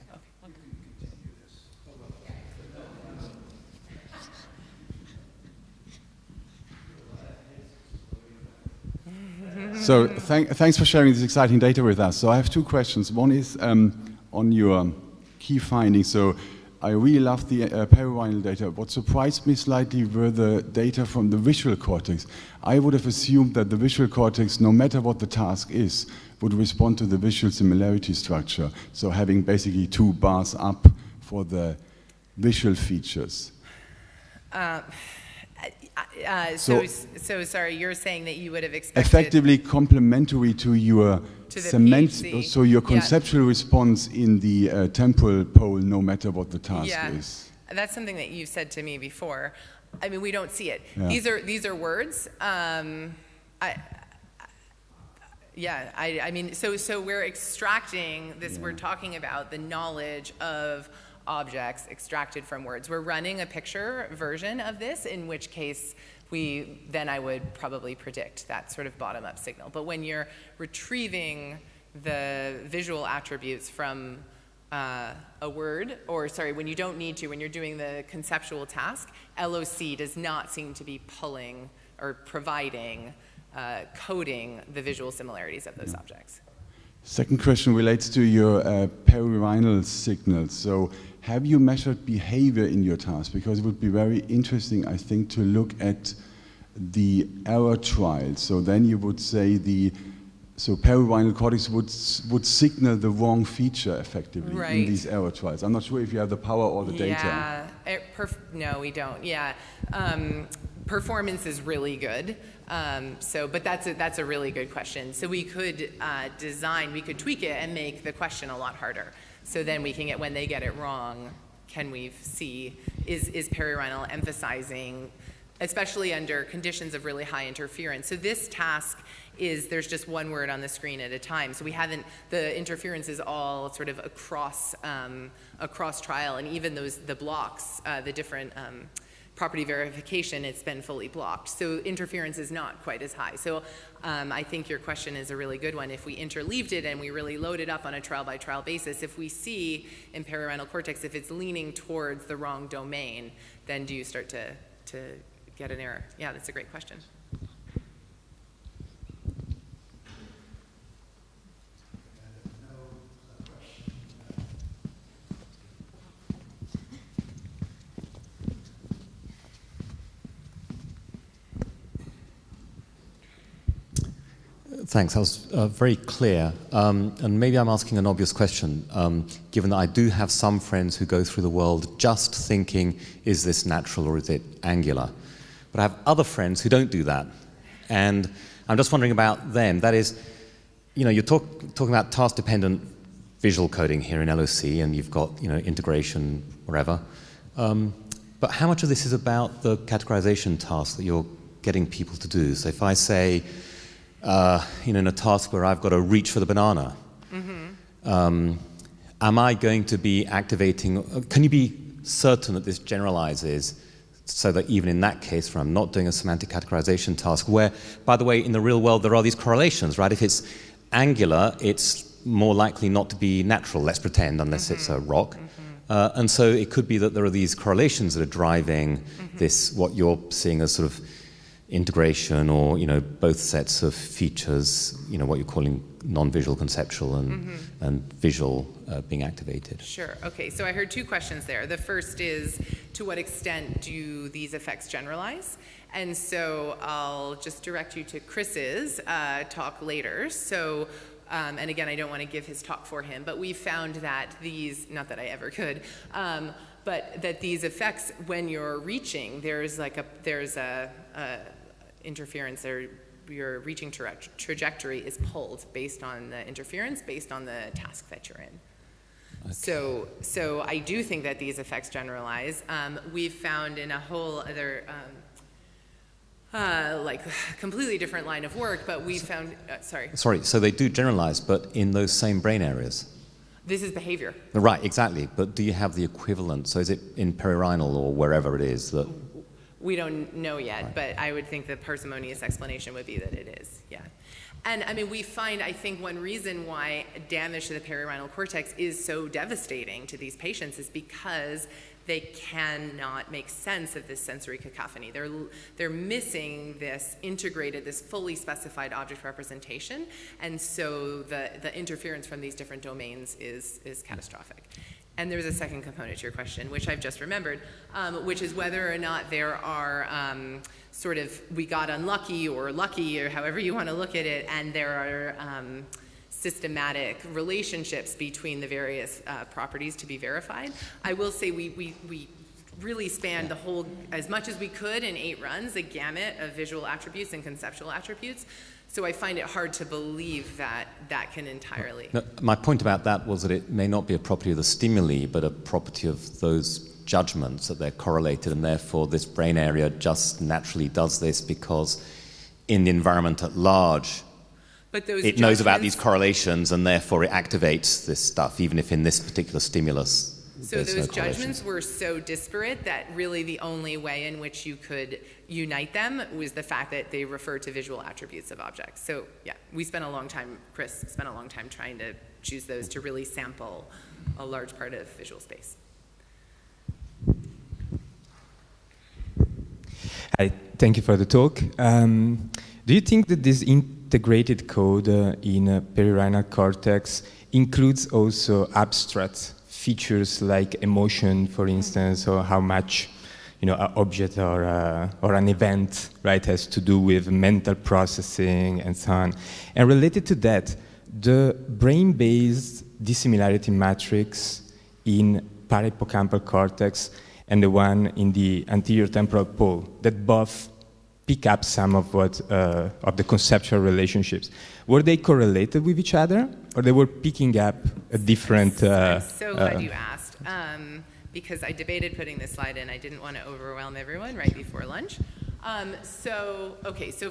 So thanks for sharing this exciting data with us. So I have 2 questions. One is on your key findings. So I really love the periwiral data. What surprised me slightly were the data from the visual cortex. I would have assumed that the visual cortex, no matter what the task is, would respond to the visual similarity structure. So having basically 2 bars up for the visual features. So sorry, you're saying that you would have expected... Effectively complementary to your PHC. so your conceptual response in the temporal pole, no matter what the task is. That's something that you've said to me before. I mean, we don't see it. Yeah. These are words. I mean, so we're extracting this. We're talking about the knowledge of objects extracted from words. We're running a picture version of this, in which case I would probably predict that sort of bottom-up signal. But when you're retrieving the visual attributes from a word, or sorry, when you don't need to, when you're doing the conceptual task, LOC does not seem to be pulling or providing, coding the visual similarities of those objects. Second question relates to your periwiral signals. So have you measured behavior in your task? Because it would be very interesting, I think, to look at the error trial. So then you would say periwiral cortex would signal the wrong feature effectively in these error trials. I'm not sure if you have the power or the data. No, we don't. Yeah, performance is really good. But that's a really good question. So we could we could tweak it and make the question a lot harder. So then we can get, when they get it wrong, can we see, is periwiral emphasizing, especially under conditions of really high interference. So this task there's just one word on the screen at a time. So the interference is all sort of across trial, and even the blocks, the different property verification, it's been fully blocked. So interference is not quite as high. So I think your question is a really good one. If we interleaved it and we really load it up on a trial-by-trial basis, if we see in periwiral cortex, if it's leaning towards the wrong domain, then do you start to get an error? Yeah, that's a great question. Thanks. That was very clear. And maybe I'm asking an obvious question, given that I do have some friends who go through the world just thinking, is this natural or is it angular? But I have other friends who don't do that. And I'm just wondering about them. That is, you're talking about task-dependent visual coding here in LOC, and you've got, integration, wherever. But how much of this is about the categorization task that you're getting people to do? So if I say, in a task where I've got to reach for the banana, am I going to be activating, can you be certain that this generalizes so that even in that case where I'm not doing a semantic categorization task, where, by the way, in the real world there are these correlations, right? If it's angular, it's more likely not to be natural, let's pretend, unless it's a rock. And so it could be that there are these correlations that are driving this, what you're seeing as sort of integration, or both sets of features, what you're calling non-visual conceptual and visual being activated. Sure. Okay. So I heard 2 questions there. The first is, to what extent do these effects generalize? And so I'll just direct you to Chris's talk later. So, and again, I don't want to give his talk for him, but we found that these, not that I ever could, but that these effects, when you're reaching, there's a interference, or your reaching trajectory is pulled based on the interference, based on the task that you're in. Okay. So I do think that these effects generalize. We've found in a whole other, like completely different line of work, but we found, sorry. Sorry, so they do generalize, but in those same brain areas? This is behavior. Right, exactly. But do you have the equivalent? So is it in perirhinal or wherever it is that? We don't know yet, but I would think the parsimonious explanation would be that it is, yeah. And I mean, we find, I think one reason why damage to the perirhinal cortex is so devastating to these patients is because they cannot make sense of this sensory cacophony. They're missing this integrated, this fully specified object representation, and so the interference from these different domains is catastrophic. And there's a second component to your question, which I've just remembered, which is whether or not there are sort of, we got unlucky or lucky, or however you want to look at it, and there are systematic relationships between the various properties to be verified. I will say we really spanned the whole, as much as we could in 8 runs, the gamut of visual attributes and conceptual attributes. So I find it hard to believe that that can entirely. No, my point about that was that it may not be a property of the stimuli, but a property of those judgments, that they're correlated, and therefore this brain area just naturally does this because in the environment at large, but those it knows about these correlations, and therefore it activates this stuff, even if in this particular stimulus. So those judgments were so disparate that really the only way in which you could unite them was the fact that they refer to visual attributes of objects. So yeah, we spent a long time, Chris spent a long time trying to choose those to really sample a large part of visual space. Hi, thank you for the talk. Do you think that this integrated code in perirhinal cortex includes also abstract features like emotion, for instance, or how much, an object or an event, right, has to do with mental processing and so on? And related to that, the brain-based dissimilarity matrix in parahippocampal cortex and the one in the anterior temporal pole, that both pick up some of of the conceptual relationships. Were they correlated with each other, or they were picking up a different? I'm so glad you asked, because I debated putting this slide in. I didn't want to overwhelm everyone right before lunch. So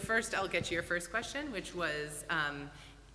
first I'll get to your first question, which was,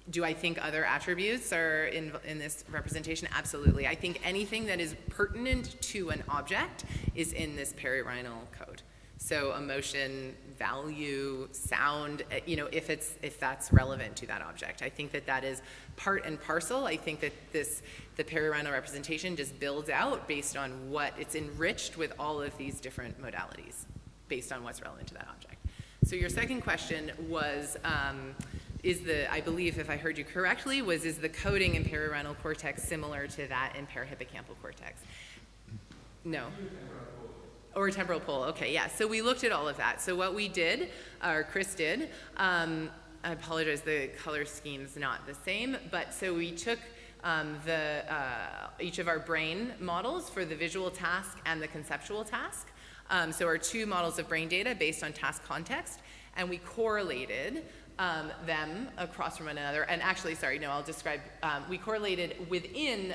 do I think other attributes are in this representation? Absolutely. I think anything that is pertinent to an object is in this perirhinal code. So emotion, value, sound, if that's relevant to that object. I think that is part and parcel. I think that the perirhinal representation just builds out based on what it's enriched with all of these different modalities based on what's relevant to that object. So your second question was, I believe if I heard you correctly, is the coding in perirhinal cortex similar to that in parahippocampal cortex? No. Or temporal pole, okay, yeah. So we looked at all of that. So what we did, or Chris did, I apologize, the color scheme's not the same, but so we took each of our brain models for the visual task and the conceptual task. So our 2 models of brain data based on task context, and we correlated them across from one another. And actually, sorry, no, I'll describe, we correlated within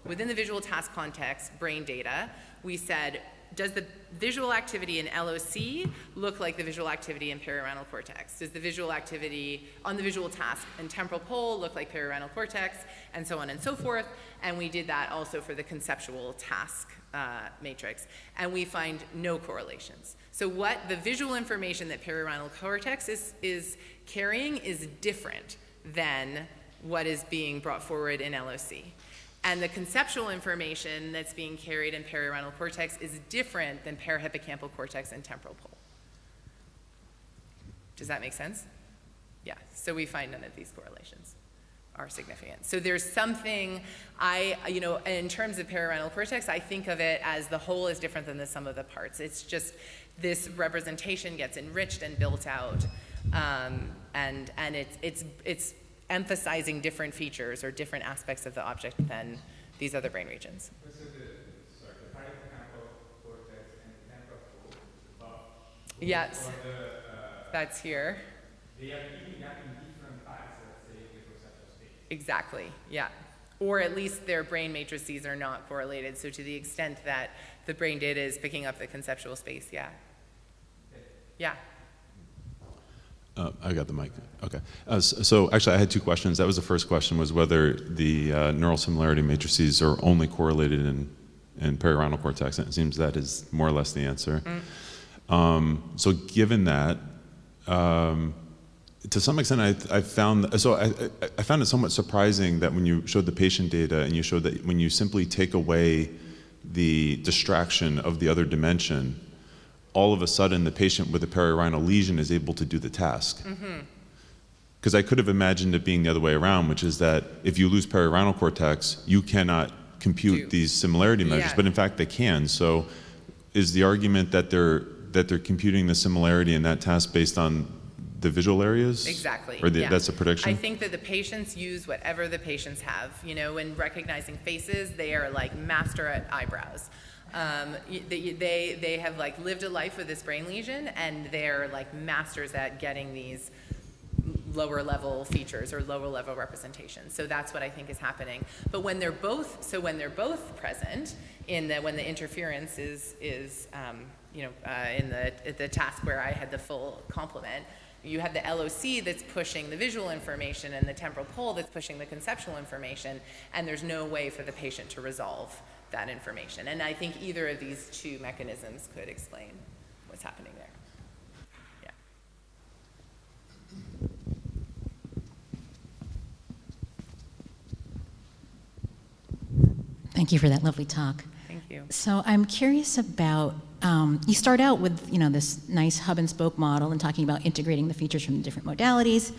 within the visual task context brain data. We said, does the visual activity in LOC look like the visual activity in perirhinal cortex? Does the visual activity on the visual task and temporal pole look like perirhinal cortex? And so on and so forth. And we did that also for the conceptual task matrix. And we find no correlations. So what the visual information that perirhinal cortex is carrying is different than what is being brought forward in LOC. And the conceptual information that's being carried in perirhinal cortex is different than parahippocampal cortex and temporal pole. Does that make sense? Yeah, so we find none of these correlations are significant. So there's something, in terms of perirhinal cortex, I think of it as the whole is different than the sum of the parts. It's just this representation gets enriched and built out, and it's emphasizing different features or different aspects of the object than these other brain regions. Yes, that's here. They are picking up in different parts, let's say, of the conceptual space. Exactly, yeah. Or at least their brain matrices are not correlated. So to the extent that the brain data is picking up the conceptual space, yeah. Yeah. I got the mic. Okay. So actually, I had two questions. That was the first question, was whether the neural similarity matrices are only correlated in perirhinal cortex, and it seems that is more or less the answer. So given that, to some extent, I found it somewhat surprising that when you showed the patient data and you showed that when you simply take away the distraction of the other dimension, all of a sudden the patient with a perirhinal lesion is able to do the task. Because I could have imagined it being the other way around, which is that if you lose perirhinal cortex, you cannot compute these similarity measures, but in fact they can. So is the argument that they're computing the similarity in that task based on the visual areas? Exactly. Or that's a prediction? I think that the patients use whatever the patients have. You know, in recognizing faces, they are like master at eyebrows. They have like lived a life with this brain lesion, and they're like masters at getting these lower level features or lower level representations. So that's what I think is happening. But when they're both, present, when the interference is in the task where I had the full complement, you have the LOC that's pushing the visual information and the temporal pole that's pushing the conceptual information, and there's no way for the patient to resolve that information. And I think either of these two mechanisms could explain what's happening there. Thank you for that lovely talk. Thank you. So I'm curious about, you start out with this nice hub and spoke model and talking about integrating the features from the different modalities.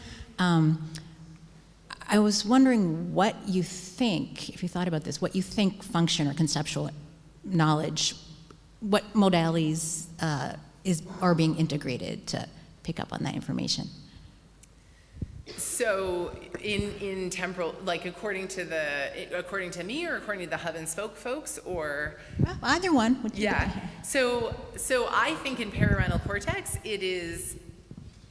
I was wondering what you think, if you thought about this, what you think function or conceptual knowledge, what modalities are being integrated to pick up on that information? So in temporal, like according to me or according to the hub and spoke folks, or? Well, either one. Yeah. So I think in perirhinal cortex it is.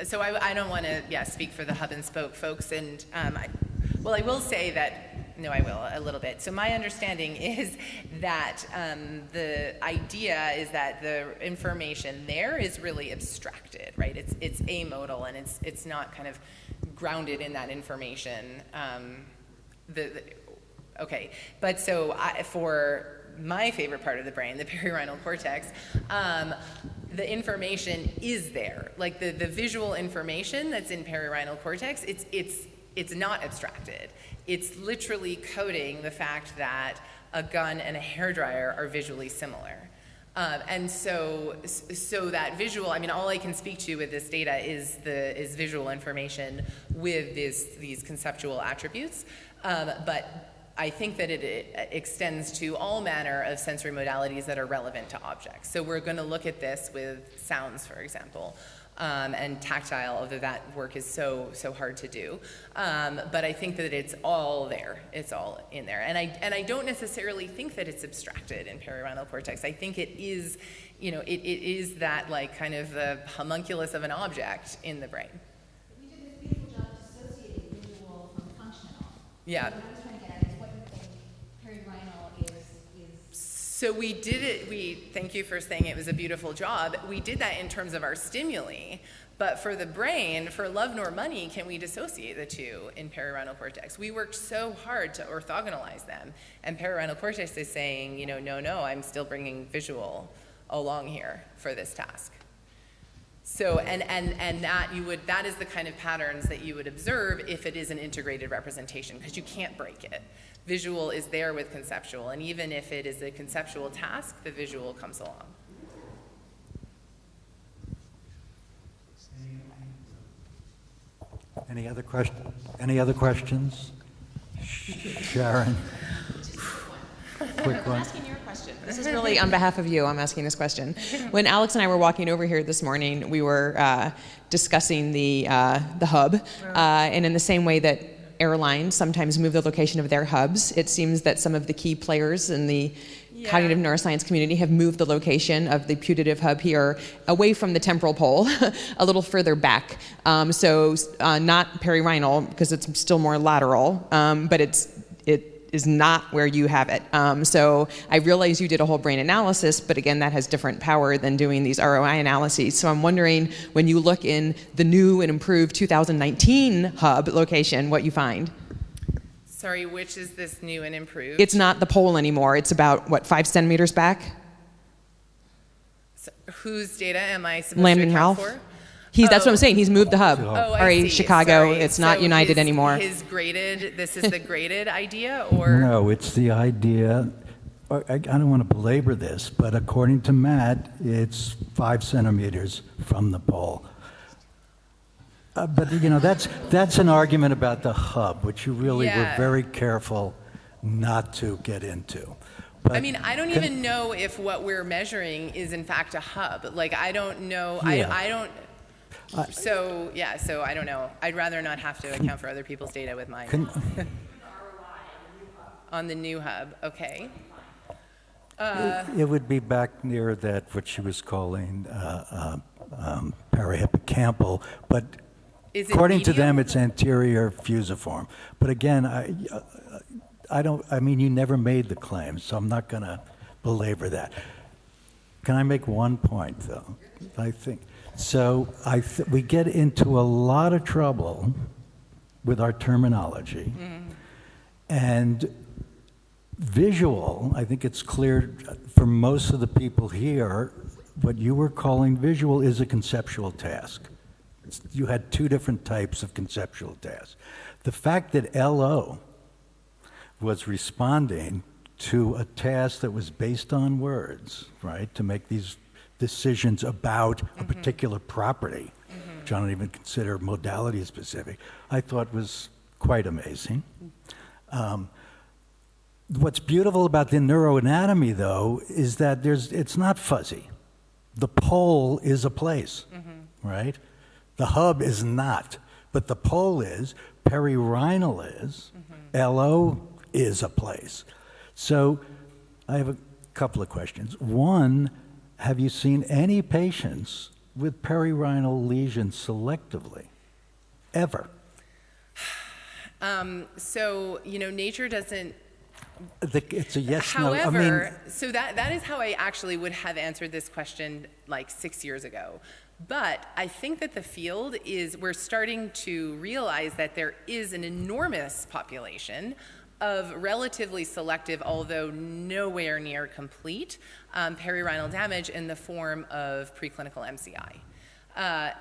So I don't want to speak for the hub and spoke folks, and I will say that. No, I will a little bit. So my understanding is that the idea is that the information there is really abstracted, right? It's amodal, and it's not kind of grounded in that information. Okay, but so for my favorite part of the brain, the perirhinal cortex, the information is there. Like the visual information that's in perirhinal cortex, it's not abstracted. It's literally coding the fact that a gun and a hairdryer are visually similar. And so that visual, I mean, all I can speak to with this data is visual information with these conceptual attributes. But I think that it extends to all manner of sensory modalities that are relevant to objects. So we're going to look at this with sounds, for example. And tactile, although that work is so hard to do. But I think that it's all there. It's all in there. And I don't necessarily think that it's abstracted in perirhinal cortex. I think it is, it is that like kind of the homunculus of an object in the brain. You did this beautiful job dissociating visual from functional. Yeah. So what I was trying to get at is what you think perirhinal is. So we did it, thank you for saying it was a beautiful job. We did that in terms of our stimuli, but for the brain, for love nor money, can we dissociate the two in perirhinal cortex? We worked so hard to orthogonalize them, and perirhinal cortex is saying, no, I'm still bringing visual along here for this task. So, and that is the kind of patterns that you would observe if it is an integrated representation, because you can't break it. Visual is there with conceptual, and even if it is a conceptual task, the visual comes along. Any other questions? Sharon? Quick one. I'm asking your question. This is really on behalf of you. I'm asking this question. When Alex and I were walking over here this morning, we were discussing the hub, and in the same way that airlines sometimes move the location of their hubs, it seems that some of the key players in the cognitive neuroscience community have moved the location of the putative hub here away from the temporal pole, a little further back. So not perirhinal, because it's still more lateral, but it is not where you have it. So I realize you did a whole brain analysis, but again, that has different power than doing these ROI analyses. So I'm wondering, when you look in the new and improved 2019 hub location, what you find. Sorry, which is this new and improved? It's not the pole anymore. It's about, what, 5 centimeters back? So whose data am I supposed to account Ralph? for? That's what I'm saying. He's moved the hub. Oh, I Sorry, see. Chicago. Sorry. It's not So United anymore. This is the graded idea, or? No, it's the idea, I don't want to belabor this, but according to Matt, it's 5 centimeters from the pole. But that's an argument about the hub, which you really were very careful not to get into. But I mean, I don't even know if what we're measuring is in fact a hub. Like, I don't know. Yeah. So I don't know. I'd rather not have to account for other people's data with mine. On the new hub, okay. It would be back near that, what she was calling parahippocampal, but according to them, it's anterior fusiform. But again, I mean, you never made the claim, so I'm not going to belabor that. Can I make one point, though? I think so. We get into a lot of trouble with our terminology, and visual. I think it's clear for most of the people here, what you were calling visual is a conceptual task. You had 2 different types of conceptual tasks. The fact that LO was responding to a task that was based on words, right, to make these decisions about a particular property, which I don't even consider modality specific, I thought was quite amazing. What's beautiful about the neuroanatomy, though, is that it's not fuzzy. The pole is a place, right? The hub is not, but the pole is, perirhinal is, LO is a place. So I have a couple of questions. One, have you seen any patients with perirhinal lesions selectively, ever? So, nature doesn't. It's a yes, However, no. I mean, so that is how I actually would have answered this question like 6 years ago. But I think that the field we're starting to realize that there is an enormous population of relatively selective, although nowhere near complete, perirhinal damage in the form of preclinical MCI.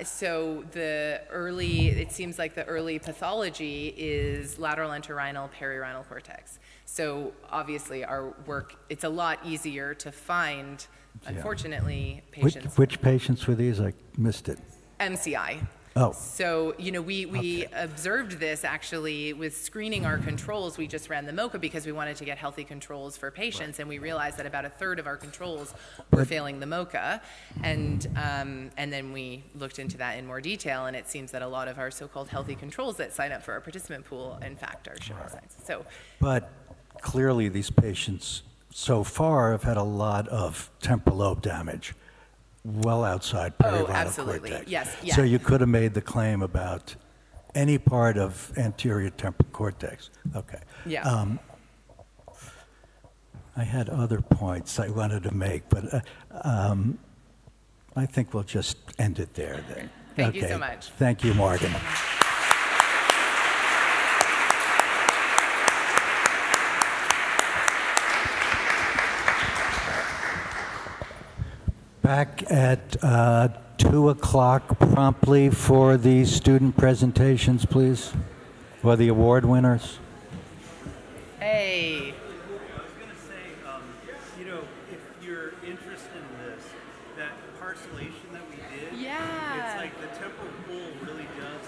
So it seems like the early pathology is lateral entorhinal perirhinal cortex. So obviously our work, it's a lot easier to find, unfortunately, patients. Which patients were these? I missed it. MCI. Oh. So, we observed this actually with screening our controls. We just ran the MOCA because we wanted to get healthy controls for patients, and we realized that about 1/3 of our controls were failing the MOCA. And then we looked into that in more detail, and it seems that a lot of our so-called healthy controls that sign up for our participant pool, in fact, are showing signs. So, but clearly these patients so far have had a lot of temporal lobe damage. Well outside perirhinal absolutely. cortex. Yes, yeah. So you could have made the claim about any part of anterior temporal cortex. Okay. Yeah. I had other points I wanted to make, but I think we'll just end it there then. Thank you so much. Thank you, Morgan. Back at 2 o'clock promptly for the student presentations, please, or the award winners. Hey. I was going to say, if you're interested in this, that parcellation that we did, Yeah. it's like the temporal pool really does